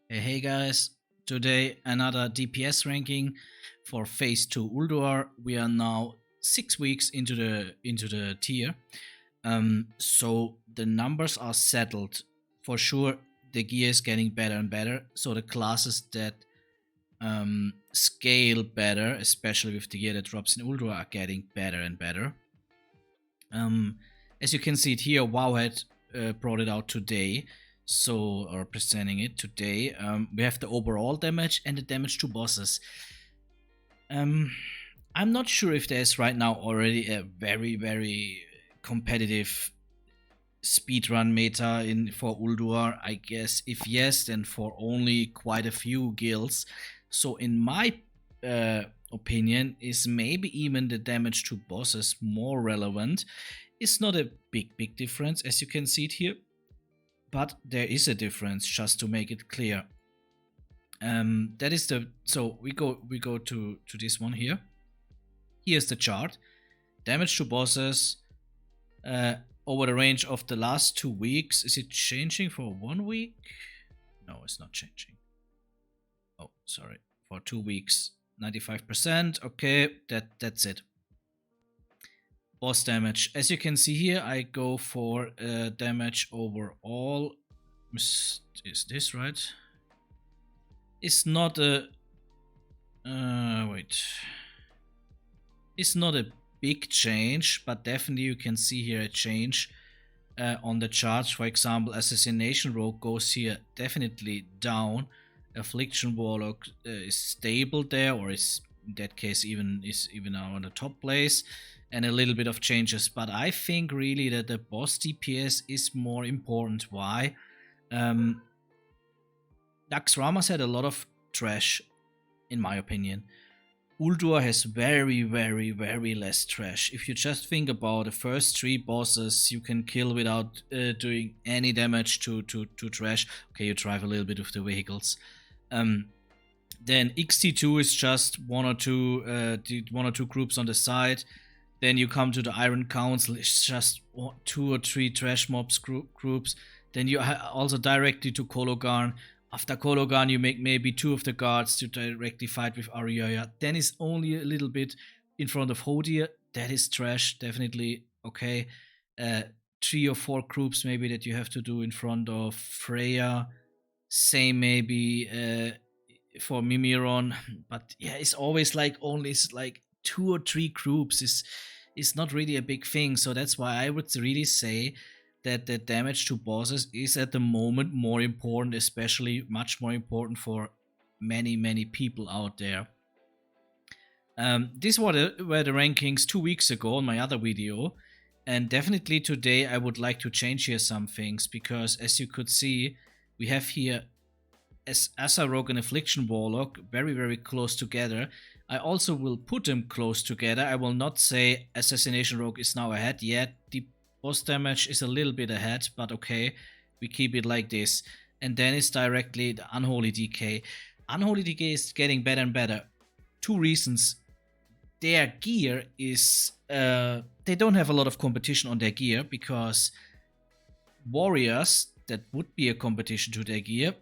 Hey guys, today another DPS ranking for phase 2 Ulduar. We are now 6 weeks into the tier. So the numbers are settled. For sure the gear is getting better and better. So the classes that scale better, especially with the gear that drops in Ulduar, are getting better and better. As you can see it here, wowhead brought it out today. So, or presenting it today, we have the overall damage and the damage to bosses. I'm not sure if there's right now already a very competitive speedrun meta for Ulduar. I guess if yes, then for only quite a few guilds. So in my opinion, is maybe even the damage to bosses more relevant. It's not a big difference, as you can see it here. But there is a difference, just to make it clear. That is the so we go to this one here. Here's the chart. Damage to bosses over the range of the last 2 weeks. Is it changing for 1 week? No, it's not changing. Oh, sorry. For 2 weeks, 95%. Okay, that's it. Boss damage. As you can see here, I go for damage overall. Is this right? It's not a... wait. It's not a big change, but definitely you can see here a change on the charts. For example, Assassination Rogue goes here definitely down. Affliction Warlock is stable there, or is in that case even now on the top place. And a little bit of changes, but I think really that the boss DPS is more important. Why? Naxx had a lot of trash, in my opinion. Ulduar has very less trash. If you just think about the first 3 bosses you can kill without doing any damage to trash. Okay, you drive a little bit with the vehicles. Then XT2 is just one or two groups on the side. Then you come to the Iron Council, it's just 2 or 3 trash mobs groups. Then you also directly to Kologarn. After Kologarn, you make maybe 2 of the guards to directly fight with Arioya. Then it's only a little bit in front of Hodir. That is trash, definitely. Okay. 3 or 4 groups maybe that you have to do in front of Freya. Same maybe for Mimiron. But yeah, it's always like only 2 or 3 groups is not really a big thing. So that's why I would really say that the damage to bosses is at the moment more important, especially much more important for many people out there. These were the rankings 2 weeks ago on my other video, and definitely today I would like to change here some things, because as you could see, we have here Asa Rogue and Affliction Warlock very close together. I also will put them close together. I will not say Assassination Rogue is now ahead yet. The boss damage is a little bit ahead, but okay, we keep it like this. And then it's directly the Unholy DK. Unholy DK is getting better and better. 2 reasons. Their gear is... they don't have a lot of competition on their gear, because warriors, that would be a competition to their gear,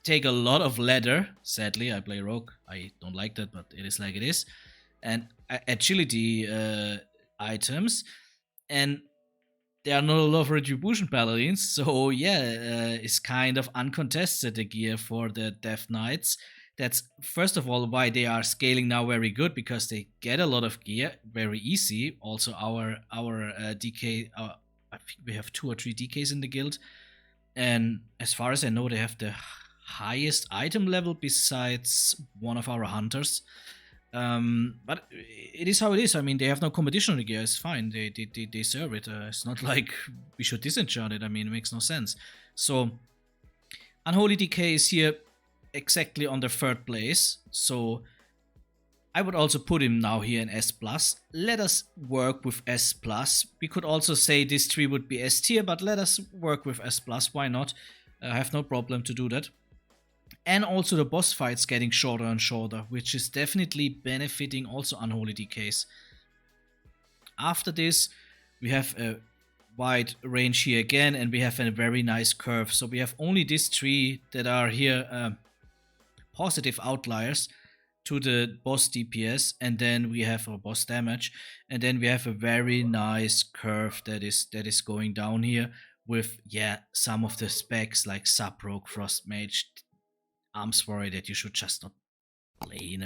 take a lot of leather. Sadly, I play rogue. I don't like that, but it is like it is. And agility items. And there are not a lot of retribution paladins. So yeah, it's kind of uncontested, the gear for the Death Knights. That's first of all why they are scaling now very good, because they get a lot of gear very easy. Also our DK, I think we have 2 or 3 DKs in the guild. And as far as I know, they have the highest item level besides one of our hunters. But it is how it is. I mean, they have no competition on the gear. It's fine. They serve it. It's not like we should disenchant it. I mean, it makes no sense. So Unholy DK is here exactly on the 3rd place. So I would also put him now here in S+. Let us work with S+. We could also say this tree would be S tier, but let us work with S+. Why not? I have no problem to do that. And also the boss fights getting shorter and shorter, which is definitely benefiting also Unholy DKs. After this, We have a wide range here again, and we have a very nice curve. So we have only these three that are here positive outliers to the boss DPS, and then we have our boss damage, and then we have a very nice curve that is going down here with some of the specs like Sub Rogue, Frost Mage, Arms Warrior that you should just not play in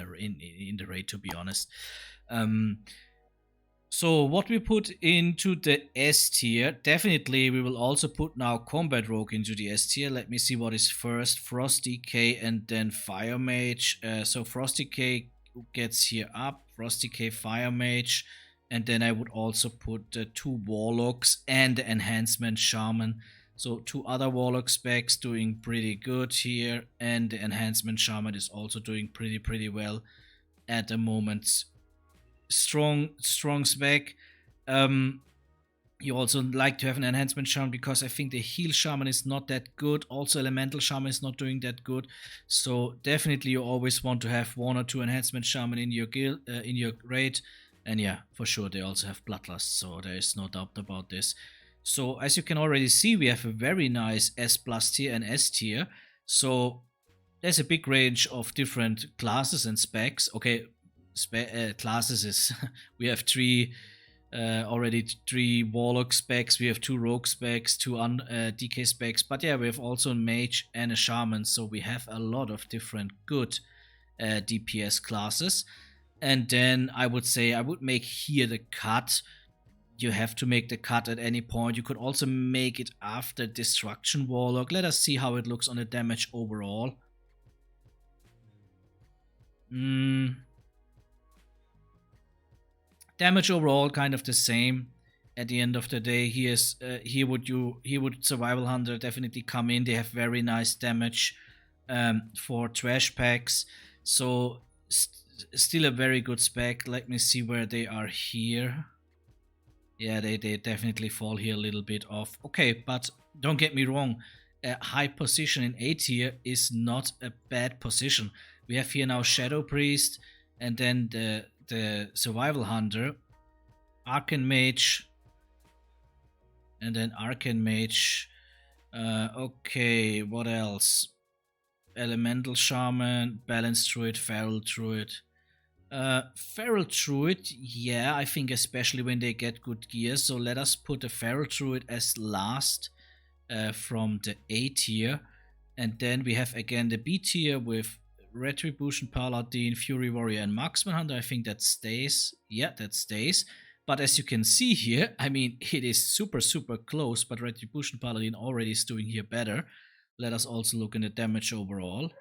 the raid, to be honest. So what we put into the S tier, definitely we will also put now Combat Rogue into the S tier. Let me see what is first. Frost DK and then Fire Mage. So Frost DK gets here up, Frost DK, Fire Mage, and then I would also put the 2 Warlocks and the Enhancement Shaman. So 2 other Warlock specs doing pretty good here, and the Enhancement Shaman is also doing pretty well at the moment. Strong spec. You also like to have an Enhancement Shaman because I think the heal Shaman is not that good. Also Elemental Shaman is not doing that good. So definitely you always want to have 1 or 2 Enhancement Shaman in your guild, in your raid. And yeah, for sure they also have Bloodlust, so there is no doubt about this. So as you can already see, we have a very nice S plus tier and S tier. So there's a big range of different classes and specs. Okay, classes is we have already 3 Warlock specs, we have 2 Rogue specs, 2 DK specs, but yeah, we have also a Mage and a Shaman, so we have a lot of different good DPS classes. And then I would say I would make here the cut. You have to make the cut at any point. You could also make it after Destruction Warlock. Let us see how it looks on the damage overall. Damage overall kind of the same. At the end of the day, here would Survival Hunter definitely come in. They have very nice damage for trash packs. So still a very good spec. Let me see where they are here. Yeah, they definitely fall here a little bit off. Okay, but don't get me wrong. A high position in A tier is not a bad position. We have here now Shadow Priest, and then the Survival Hunter, Arcane Mage, and then Arcane Mage. Okay, what else? Elemental Shaman, Balance Druid, Feral Druid. Feral Druid, yeah, I think especially when they get good gear. So let us put the Feral Druid as last from the A tier. And then we have again the B tier with Retribution Paladin, Fury Warrior, and Marksman Hunter. I think that stays. Yeah, that stays. But as you can see here, I mean, it is super close, but Retribution Paladin already is doing here better. Let us also look in the damage overall.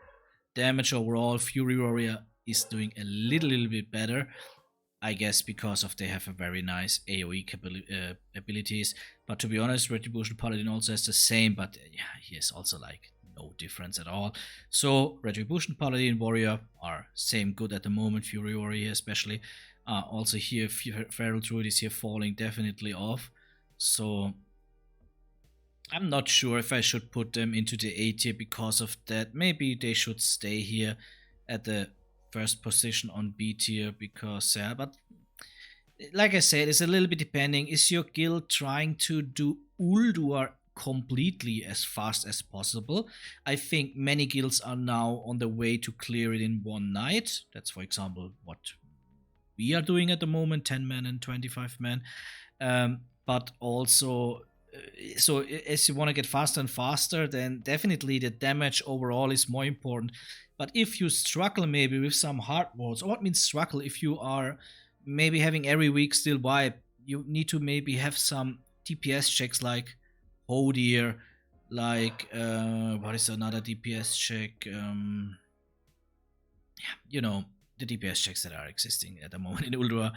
Damage overall, Fury Warrior is doing a little bit better. I guess because of they have a very nice AoE abilities. But to be honest, Retribution Paladin also has the same, but yeah, he is also like no difference at all. So Retribution Paladin, Warrior are same good at the moment. Fury Warrior especially. Also here, Feral Druid is here falling definitely off. So I'm not sure if I should put them into the A tier because of that. Maybe they should stay here at the first position on B tier because, but like I said, it's a little bit depending. Is your guild trying to do Ulduar completely as fast as possible? I think many guilds are now on the way to clear it in one night. That's, for example, what we are doing at the moment, 10 men and 25 men. But also, so as you want to get faster and faster, then definitely the damage overall is more important. But if you struggle maybe with some hard modes, or what means struggle, if you are maybe having every week still wipe, you need to maybe have some DPS checks like Hodier, like what is another DPS check? You know, the DPS checks that are existing at the moment in Ulduar,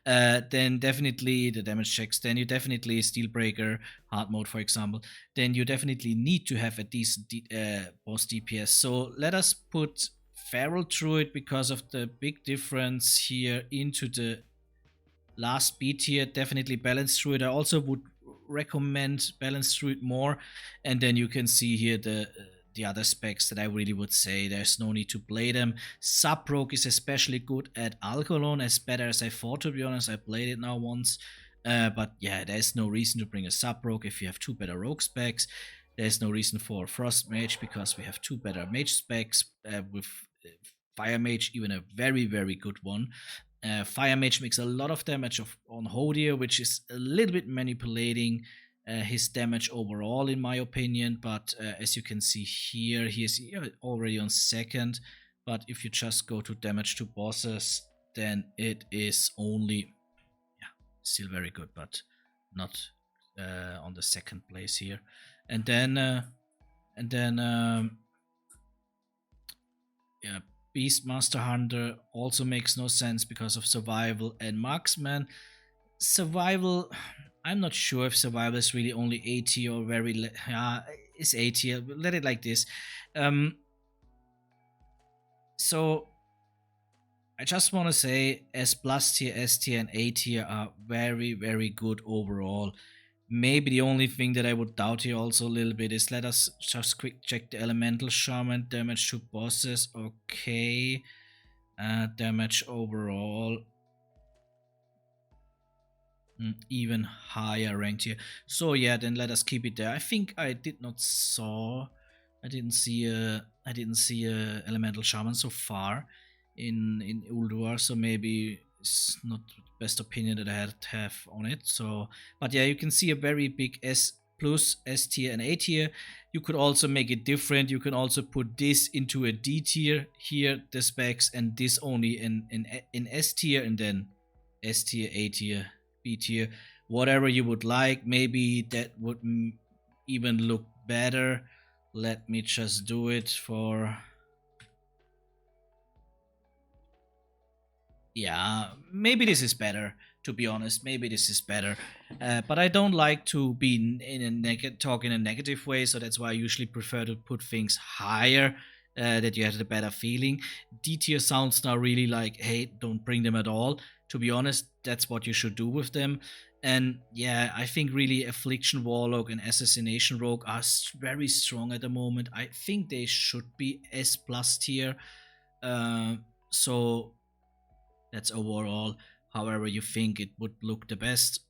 then definitely the damage checks, then you definitely Steelbreaker, hard mode for example, then you definitely need to have a decent boss DPS. So let us put Feral Druid because of the big difference here into the last B tier. Definitely Balance Druid. I also would recommend Balance Druid more, and then you can see here the other specs that I really would say there's no need to play them. Sub Rogue is especially good at Alkalon, as better as I thought, to be honest. I played it now once. But yeah, there's no reason to bring a sub rogue if you have 2 better rogue specs. There's no reason for a frost mage because we have 2 better mage specs, with fire mage even a very, very good one. Fire mage makes a lot of damage on Hodir, which is a little bit manipulating his damage overall, in my opinion. But as you can see here, he is already on 2nd. But if you just go to damage to bosses, then it is only, still very good, but not on the 2nd place here. And then yeah, Beastmaster Hunter also makes no sense because of survival and marksman. Survival, I'm not sure if survival is really only 80 or very it's 80. Let it like this. So I just want to say S plus tier, S tier, and A tier are very, very good overall. Maybe the only thing that I would doubt here also a little bit is, let us just quick check the elemental shaman damage to bosses. Okay, damage overall even higher ranked here. So yeah, then let us keep it there. I think I didn't see a elemental shaman so far in Ulduar, so maybe it's not the best opinion that I have on it. So, but yeah, you can see a very big S plus, S tier, and A tier. You could also make it different. You can also put this into a D tier here, the specs, and this only in S tier, and then S tier, A tier, B tier, whatever you would like. Maybe that would even look better. Let me just do it for, yeah, maybe this is better, to be honest. Maybe this is better, but I don't like to be talk in a negative way, so that's why I usually prefer to put things higher, that you have the better feeling. D tier sounds now really like, hey, don't bring them at all. To be honest, that's what you should do with them. And yeah, I think really Affliction Warlock and Assassination Rogue are very strong at the moment. I think they should be S plus tier. So that's overall however you think it would look the best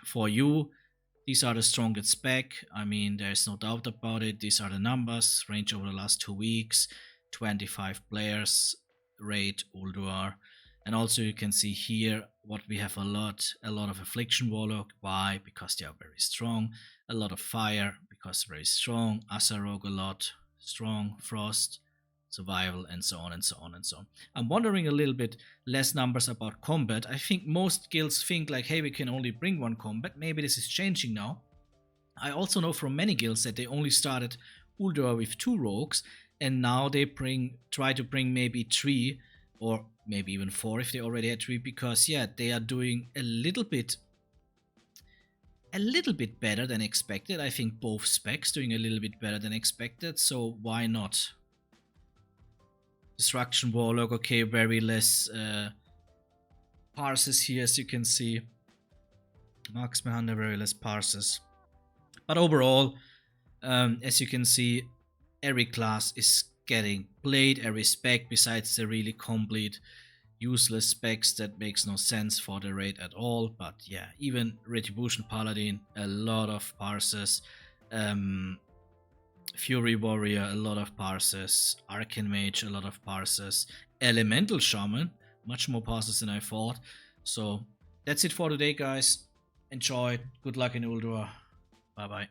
for you. These are the strongest spec. I mean, there's no doubt about it. These are the numbers. Range over the last 2 weeks. 25 players. Rate Ulduar. And also you can see here what we have a lot of Affliction Warlock. Why? Because they are very strong. A lot of Fire, because very strong. Asa Rogue a lot. Strong. Frost. Survival, and so on and so on and so on. I'm wondering a little bit less numbers about combat. I think most guilds think like, hey, we can only bring 1 combat. Maybe this is changing now. I also know from many guilds that they only started Ulduar with 2 rogues, and now they try to bring maybe 3 or maybe even 4 if they already had 3, because yeah, they are doing a little bit better than expected. I think both specs doing a little bit better than expected, so why not? Destruction Warlock, okay, very less parses here, as you can see. Marksman Hunter, very less parses. But overall, as you can see, every class is getting played, every spec, besides the really complete useless specs that makes no sense for the raid at all. But yeah, even Retribution Paladin, a lot of parses. Fury Warrior, a lot of parses. Arcane Mage, a lot of parses. Elemental Shaman, much more parses than I thought. So that's it for today, guys. Enjoy. Good luck in Ulduar. Bye bye.